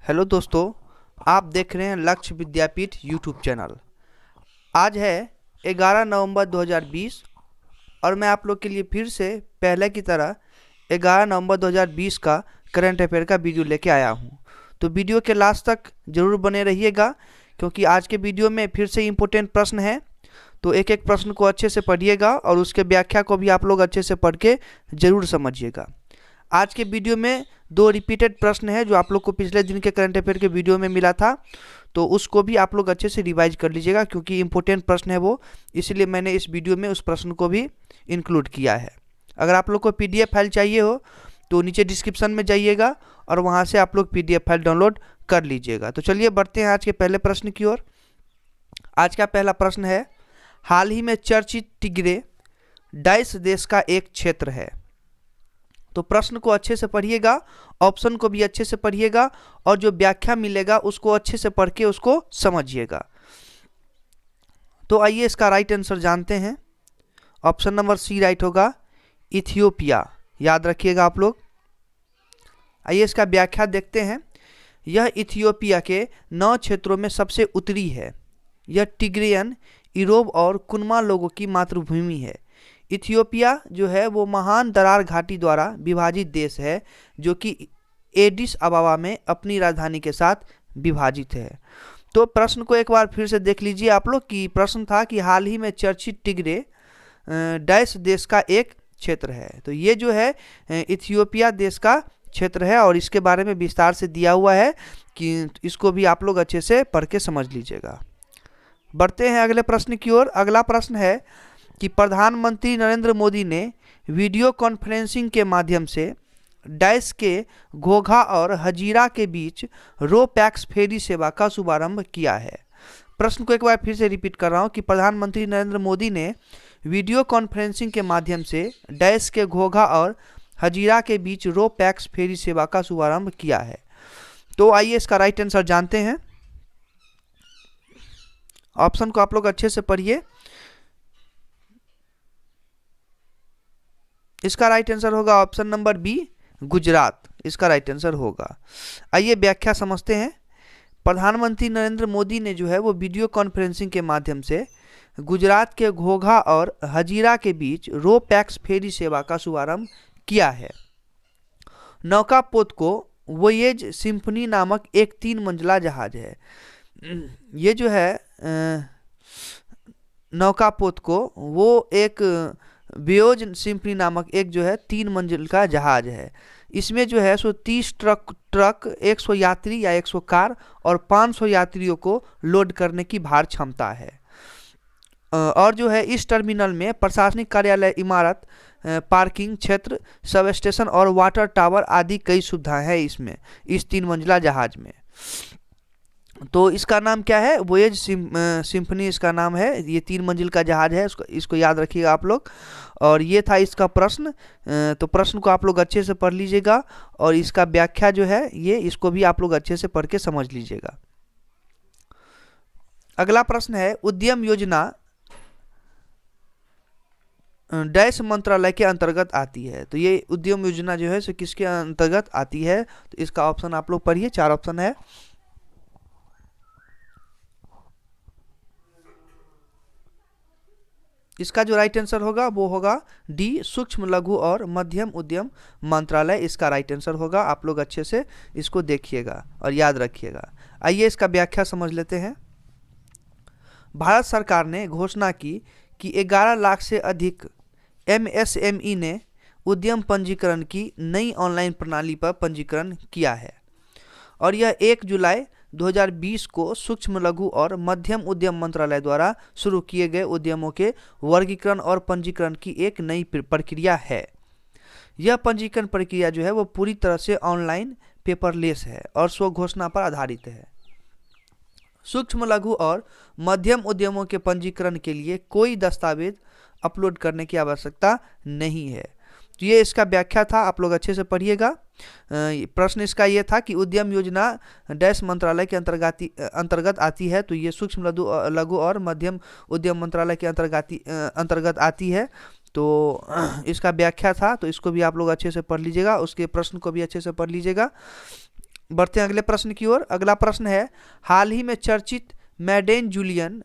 Hello दोस्तों, आप देख रहे हैं लक्ष्य विद्यापीठ यूट्यूब चैनल। आज है 11 नवंबर 2020 और मैं आप लोग के लिए फिर से पहले की तरह 11 नवंबर 2020 का करंट अफेयर का वीडियो लेके आया हूँ। तो वीडियो के लास्ट तक ज़रूर बने रहिएगा, क्योंकि आज के वीडियो में फिर से इम्पोर्टेंट प्रश्न है। तो एक एक प्रश्न को अच्छे से पढ़िएगा और उसके व्याख्या को भी आप लोग अच्छे से पढ़ के ज़रूर समझिएगा। आज के वीडियो में दो रिपीटेड प्रश्न है जो आप लोग को पिछले दिन के करंट अफेयर के वीडियो में मिला था, तो उसको भी आप लोग अच्छे से रिवाइज कर लीजिएगा, क्योंकि इम्पोर्टेंट प्रश्न है वो, इसलिए मैंने इस वीडियो में उस प्रश्न को भी इंक्लूड किया है। अगर आप लोग को पीडीएफ फाइल चाहिए हो तो नीचे डिस्क्रिप्शन में जाइएगा और वहाँ से आप लोग पीडीएफ फाइल डाउनलोड कर लीजिएगा। तो चलिए बढ़ते हैं आज के पहले प्रश्न की ओर। आज का पहला प्रश्न है, हाल ही में चर्चित टिग्रे डाइस देश का एक क्षेत्र है। तो प्रश्न को अच्छे से पढ़िएगा, ऑप्शन को भी अच्छे से पढ़िएगा और जो व्याख्या मिलेगा उसको अच्छे से पढ़ के उसको समझिएगा। तो आइए इसका राइट आंसर जानते हैं। ऑप्शन नंबर सी राइट होगा, इथियोपिया। याद रखिएगा आप लोग। आइए इसका व्याख्या देखते हैं। यह इथियोपिया के 9 क्षेत्रों में सबसे उत्तरी है। यह टिग्रियन, इरोब और कुनमा लोगों की मातृभूमि है। इथियोपिया जो है वो महान दरार घाटी द्वारा विभाजित देश है, जो कि एडिस अबाबा में अपनी राजधानी के साथ विभाजित है। तो प्रश्न को एक बार फिर से देख लीजिए आप लोग कि प्रश्न था कि हाल ही में चर्चित टिग्रे डैश देश का एक क्षेत्र है। तो ये जो है इथियोपिया देश का क्षेत्र है और इसके बारे में विस्तार से दिया हुआ है कि इसको भी आप लोग अच्छे से पढ़ के समझ लीजिएगा। बढ़ते हैं अगले प्रश्न की ओर। अगला प्रश्न है कि प्रधानमंत्री नरेंद्र मोदी ने वीडियो कॉन्फ्रेंसिंग के माध्यम से डैश के घोघा और हजीरा के बीच रो पैक्स फेरी सेवा का शुभारंभ किया है। प्रश्न को एक बार फिर से रिपीट कर रहा हूं कि प्रधानमंत्री नरेंद्र मोदी ने वीडियो कॉन्फ्रेंसिंग के माध्यम से डैश के घोघा और हजीरा के बीच रो पैक्स फेरी सेवा का शुभारंभ किया है। तो आइए इसका राइट आंसर जानते हैं। ऑप्शन को आप लोग अच्छे से पढ़िए। इसका राइट आंसर होगा ऑप्शन नंबर बी, गुजरात। इसका राइट आंसर होगा। आइए व्याख्या समझते हैं। प्रधानमंत्री नरेंद्र मोदी ने जो है वो वीडियो कॉन्फ्रेंसिंग के माध्यम से गुजरात के घोघा और हजीरा के बीच रो पैक्स फेरी सेवा का शुभारंभ किया है। नौकापोत को वोयेज सिम्फनी नामक एक 3 मंजिला जहाज है। ये जो है नौकापोत को वो एक वोयेज सिम्फनी नामक एक जो है 3 मंजिल का जहाज है। इसमें जो है सो 30 ट्रक 100 यात्री या 100 कार और 500 यात्रियों को लोड करने की भार क्षमता है। और जो है इस टर्मिनल में प्रशासनिक कार्यालय, इमारत, पार्किंग क्षेत्र, सब स्टेशन और वाटर टावर आदि कई सुविधाएं हैं इसमें, इस 3 मंजिला जहाज में। तो इसका नाम क्या है? वोयेज सिम्फनी इसका नाम है। ये 3 मंजिल का जहाज है, इसको याद रखिएगा आप लोग। और ये था इसका प्रश्न। तो प्रश्न को आप लोग अच्छे से पढ़ लीजिएगा और इसका व्याख्या जो है ये, इसको भी आप लोग अच्छे से पढ़ के समझ लीजिएगा। अगला प्रश्न है, उद्यम योजना डैश मंत्रालय के अंतर्गत आती है। तो ये उद्यम योजना जो है सो किसके अंतर्गत आती है? तो इसका ऑप्शन आप लोग पढ़िए। 4 ऑप्शन है। इसका जो राइट आंसर होगा वो होगा डी, सूक्ष्म लघु और मध्यम उद्यम मंत्रालय। इसका राइट आंसर होगा। आप लोग अच्छे से इसको देखिएगा और याद रखिएगा। आइए इसका व्याख्या समझ लेते हैं। भारत सरकार ने घोषणा की कि 11 लाख से अधिक एमएसएमई ने उद्यम पंजीकरण की नई ऑनलाइन प्रणाली पर पंजीकरण किया है और यह 1 जुलाई 2020 को सूक्ष्म लघु और मध्यम उद्यम मंत्रालय द्वारा शुरू किए गए उद्यमों के वर्गीकरण और पंजीकरण की एक नई प्रक्रिया है। यह पंजीकरण प्रक्रिया जो है वो पूरी तरह से ऑनलाइन, पेपरलेस है और स्व घोषणा पर आधारित है। सूक्ष्म लघु और मध्यम उद्यमों के पंजीकरण के लिए कोई दस्तावेज अपलोड करने की आवश्यकता नहीं है। तो ये इसका व्याख्या था, आप लोग अच्छे से पढ़िएगा। प्रश्न इसका ये था कि उद्यम योजना डैश मंत्रालय के अंतर्गत आती है। तो ये सूक्ष्म लघु और मध्यम उद्यम मंत्रालय के अंतर्गत आती है। तो इसका व्याख्या था, तो इसको भी आप लोग अच्छे से पढ़ लीजिएगा, उसके प्रश्न को भी अच्छे से पढ़ लीजिएगा। बढ़ते हैं अगले प्रश्न की ओर। अगला प्रश्न है, हाल ही में चर्चित मैडेन जूलियन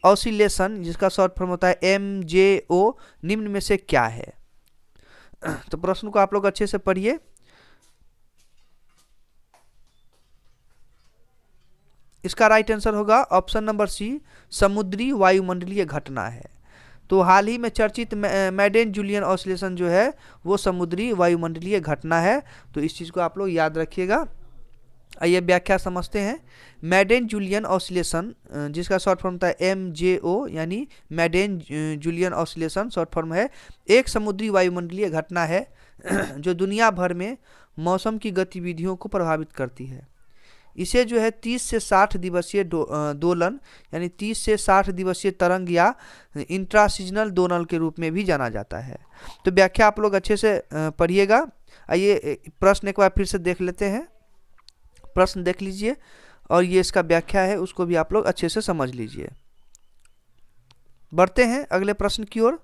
ऑसिलेशन, जिसका शॉर्ट फॉर्म होता है MJO, निम्न में से क्या है? तो प्रश्न को आप लोग अच्छे से पढ़िए। इसका राइट आंसर होगा ऑप्शन नंबर सी, समुद्री वायुमंडलीय घटना है। तो हाल ही में चर्चित मैडेन जूलियन ऑसिलेशन जो है वो समुद्री वायुमंडलीय घटना है। तो इस चीज़ को आप लोग याद रखिएगा। आइए व्याख्या समझते हैं। मैडेन जूलियन ऑसिलेशन, जिसका शॉर्ट फॉर्म था MJO, यानी Madden Julian oscillation short form है, एक समुद्री वायुमंडलीय घटना है जो दुनिया भर में मौसम की गतिविधियों को प्रभावित करती है। इसे जो है 30 से 60 दिवसीय दोलन, यानी 30 से 60 दिवसीय तरंग या इंट्रासीजनल दोलन के रूप में भी जाना जाता है। तो व्याख्या आप लोग अच्छे से पढ़िएगा। आइए प्रश्न एक बार फिर से देख लेते हैं। प्रश्न देख लीजिए और ये इसका व्याख्या है, उसको भी आप लोग अच्छे से समझ लीजिए। बढ़ते हैं अगले प्रश्न की ओर।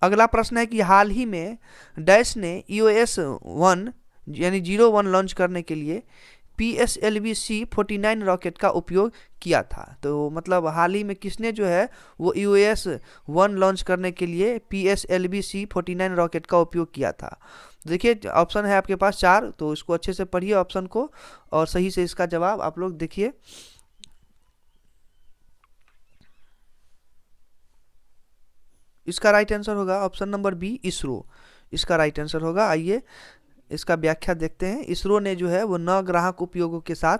अगला प्रश्न है कि हाल ही में डैश ने EOS-1 यानी 01 लॉन्च करने के लिए PSLV-C-49 रॉकेट का उपयोग किया था। तो मतलब हाल ही में किसने जो है वो EOS-1 लॉन्च करने के लिए PSLV-C-49 रॉकेट का उपयोग किया था? देखिए ऑप्शन है आपके पास 4, तो इसको अच्छे से पढ़िए ऑप्शन को और सही से इसका जवाब आप लोग देखिए। इसका राइट आंसर होगा ऑप्शन नंबर बी, इसरो। इसका राइट आंसर होगा। आइए इसका व्याख्या देखते हैं। इसरो ने जो है वो नवग्राहक उपयोगों के साथ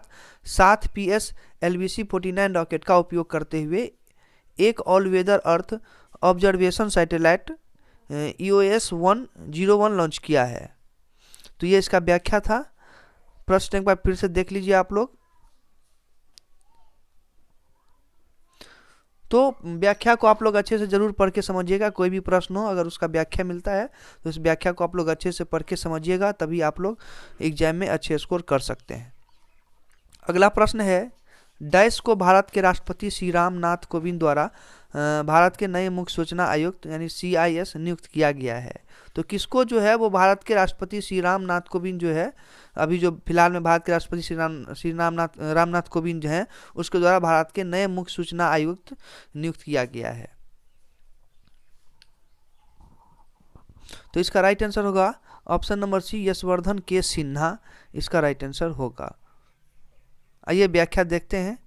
7 PSLV-C-49 रॉकेट का उपयोग करते हुए एक all weather earth observation satellite EOS-1 launch किया है। तो ये इसका व्याख्या था। प्रश्न एक बार फिर से देख लीजिए आप लोग। तो व्याख्या को आप लोग अच्छे से जरूर पढ़ के समझिएगा। कोई भी प्रश्न हो अगर उसका व्याख्या मिलता है तो इस व्याख्या को आप लोग अच्छे से पढ़ के समझिएगा, तभी आप लोग एग्जाम में अच्छे स्कोर कर सकते हैं। अगला प्रश्न है, डैश को भारत के राष्ट्रपति श्री रामनाथ कोविंद द्वारा भारत के नए मुख्य सूचना आयुक्त यानी CIS नियुक्त किया गया है। तो किसको जो है वो भारत के राष्ट्रपति श्री रामनाथ कोविंद जो है, अभी जो फिलहाल में भारत के राष्ट्रपति श्री रामनाथ कोविंद जो हैं उसके द्वारा भारत के नए मुख्य सूचना आयुक्त नियुक्त किया गया है? तो इसका राइट आंसर होगा ऑप्शन नंबर सी, यशवर्धन के सिन्हा। इसका राइट आंसर होगा। आइए व्याख्या देखते हैं।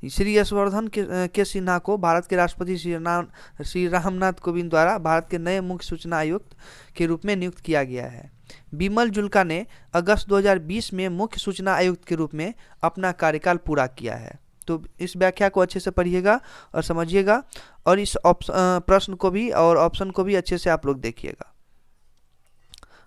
श्री यशवर्धन के सिन्हा को भारत के राष्ट्रपति श्री रामनाथ कोविंद द्वारा भारत के नए मुख्य सूचना आयुक्त के रूप में नियुक्त किया गया है। बिमल जुल्का ने अगस्त 2020 में मुख्य सूचना आयुक्त के रूप में अपना कार्यकाल पूरा किया है। तो इस व्याख्या को अच्छे से पढ़िएगा और समझिएगा और इस प्रश्न को भी और ऑप्शन को भी अच्छे से आप लोग देखिएगा।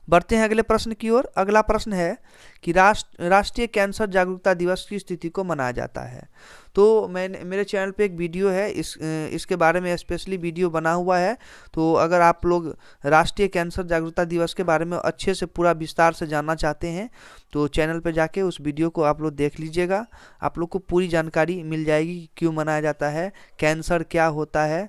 बढ़ते हैं अगले प्रश्न की ओर। अगला प्रश्न है कि राष्ट्रीय कैंसर जागरूकता दिवस की तिथि को मनाया जाता है। तो मेरे चैनल पे एक वीडियो है, इसके बारे में स्पेशली वीडियो बना हुआ है। तो अगर आप लोग राष्ट्रीय कैंसर जागरूकता दिवस के बारे में अच्छे से पूरा विस्तार से जानना चाहते हैं तो चैनल पे जाके उस वीडियो को आप लोग देख लीजिएगा। आप लोग को पूरी जानकारी मिल जाएगी, क्यों मनाया जाता है, कैंसर क्या होता है,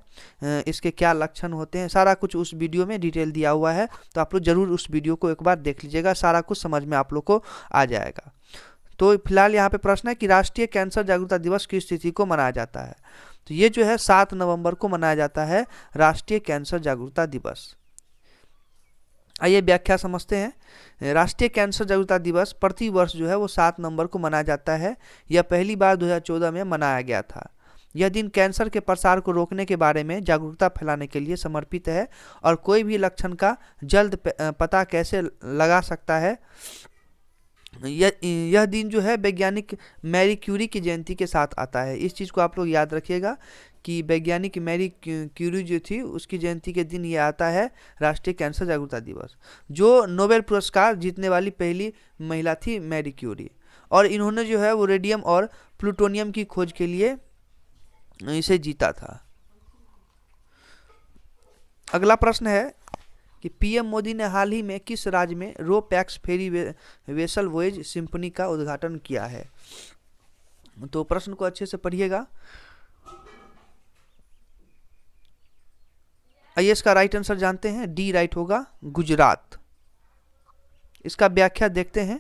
इसके क्या लक्षण होते हैं, सारा कुछ उस वीडियो में डिटेल दिया हुआ है। तो आप लोग ज़रूर उस वीडियो को एक बार देख लीजिएगा, सारा कुछ समझ में आप लोग को आ जाएगा। तो फिलहाल यहाँ पे प्रश्न है कि राष्ट्रीय कैंसर जागरूकता दिवस किस तिथि को मनाया जाता है? तो ये जो है 7 नवंबर को मनाया जाता है राष्ट्रीय कैंसर जागरूकता दिवस। आइए व्याख्या समझते हैं। राष्ट्रीय कैंसर जागरूकता दिवस प्रति वर्ष जो है वो 7 नवंबर को मनाया जाता है। यह पहली बार 2014 में मनाया गया था। यह दिन कैंसर के प्रसार को रोकने के बारे में जागरूकता फैलाने के लिए समर्पित है और कोई भी लक्षण का जल्द पता कैसे लगा सकता है। यह दिन जो है वैज्ञानिक मैरी क्यूरी की जयंती के साथ आता है। इस चीज़ को आप लोग याद रखिएगा कि वैज्ञानिक मैरी क्यूरी जो थी उसकी जयंती के दिन ये आता है राष्ट्रीय कैंसर जागरूकता दिवस। जो नोबेल पुरस्कार जीतने वाली पहली महिला थी मैरी क्यूरी, और इन्होंने जो है वो रेडियम और प्लूटोनियम की खोज के लिए इसे जीता था। अगला प्रश्न है कि PM मोदी ने हाल ही में किस राज्य में ro pax ferry vessel voyage symphony का उद्घाटन किया है? तो प्रश्न को अच्छे से पढ़िएगा। आइए इसका राइट आंसर जानते हैं। डी राइट होगा, गुजरात। इसका व्याख्या देखते हैं।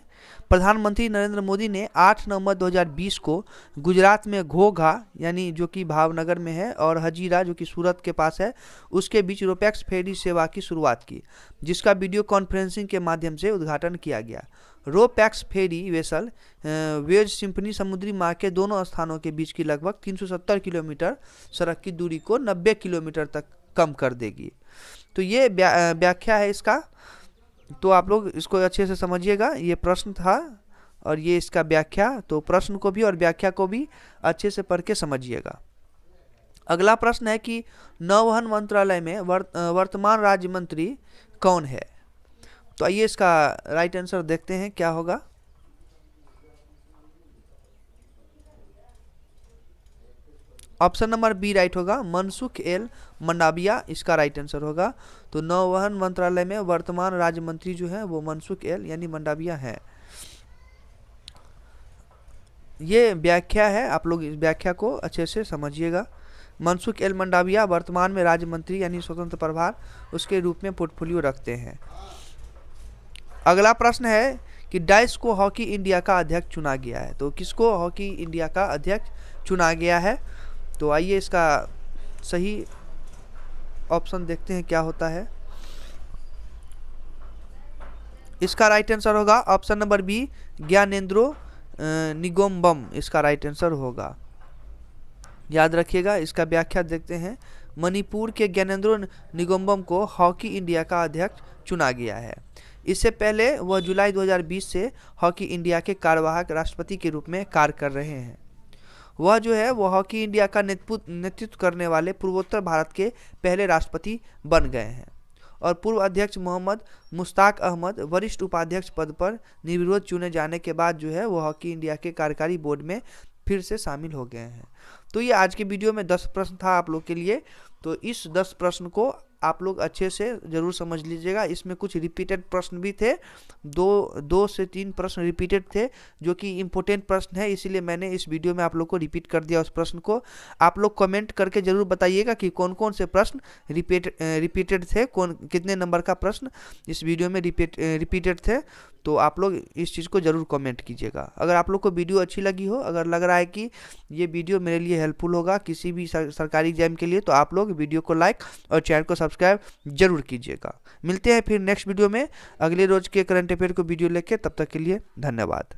प्रधानमंत्री नरेंद्र मोदी ने 8 नवंबर 2020 को गुजरात में घोघा यानी जो कि भावनगर में है और हजीरा जो कि सूरत के पास है उसके बीच रोपैक्स फेरी सेवा की शुरुआत की, जिसका वीडियो कॉन्फ्रेंसिंग के माध्यम से उद्घाटन किया गया। रोपैक्स फेरी वेसल वेज सिम्फनी समुद्री मार्ग के दोनों स्थानों के बीच की लगभग 370 किलोमीटर सड़क की दूरी को 90 किलोमीटर तक कम कर देगी। तो ये व्याख्या है इसका, तो आप लोग इसको अच्छे से समझिएगा। ये प्रश्न था और ये इसका व्याख्या, तो प्रश्न को भी और व्याख्या को भी अच्छे से पढ़ के समझिएगा। अगला प्रश्न है कि नौवहन मंत्रालय में वर्तमान राज्य मंत्री कौन है? तो आइए इसका राइट आंसर देखते हैं क्या होगा। ऑप्शन नंबर बी राइट होगा, मनसुख एल मंडाविया इसका राइट आंसर होगा। तो नौवहन मंत्रालय में वर्तमान राज्य मंत्री जो है वो मनसुख एल यानी मंडाविया है। ये व्याख्या है, आप लोग इस व्याख्या को अच्छे से समझिएगा। मनसुख एल मंडाविया वर्तमान में राज्य मंत्री यानी स्वतंत्र प्रभार उसके रूप में पोर्टफोलियो रखते हैं। अगला प्रश्न है कि डाइस को हॉकी इंडिया का अध्यक्ष चुना गया है। तो किसको हॉकी इंडिया का अध्यक्ष चुना गया है? तो आइए इसका सही ऑप्शन देखते हैं क्या होता है। इसका राइट आंसर होगा option number B, Gyanendro Ningombam इसका राइट आंसर होगा। याद रखिएगा। इसका व्याख्या देखते हैं। मणिपुर के ज्ञानेंद्रो निगोम्बम को हॉकी इंडिया का अध्यक्ष चुना गया है। इससे पहले वह जुलाई 2020 से हॉकी इंडिया के कार्यवाहक राष्ट्रपति के रूप में कार्य कर रहे हैं। वह जो है वो हॉकी इंडिया का नेतृत्व करने वाले पूर्वोत्तर भारत के पहले राष्ट्रपति बन गए हैं और पूर्व अध्यक्ष मोहम्मद मुश्ताक अहमद वरिष्ठ उपाध्यक्ष पद पर निर्विरोध चुने जाने के बाद जो है वो हॉकी इंडिया के कार्यकारी बोर्ड में फिर से शामिल हो गए हैं। तो ये आज के वीडियो में 10 प्रश्न था आप लोग के लिए। तो इस 10 प्रश्न को आप लोग अच्छे से ज़रूर समझ लीजिएगा। इसमें कुछ रिपीटेड प्रश्न भी थे, दो से 3 प्रश्न रिपीटेड थे जो कि इम्पोर्टेंट प्रश्न है, इसीलिए मैंने इस वीडियो में आप लोग को रिपीट कर दिया उस प्रश्न को। आप लोग कमेंट करके ज़रूर बताइएगा कि कौन कौन से प्रश्न रिपीटेड थे, कितने नंबर का प्रश्न इस वीडियो में रिपीटेड थे। तो आप लोग इस चीज़ को ज़रूर कमेंट कीजिएगा। अगर आप लोग को वीडियो अच्छी लगी हो, अगर लग रहा है कि ये वीडियो मेरे लिए हेल्पफुल होगा किसी भी सरकारी एग्जाम के लिए, तो आप लोग वीडियो को लाइक और चैनल को सब्सक्राइब जरूर कीजिएगा। मिलते हैं फिर नेक्स्ट वीडियो में अगले रोज के करंट अफेयर को वीडियो लेके, तब तक के लिए धन्यवाद।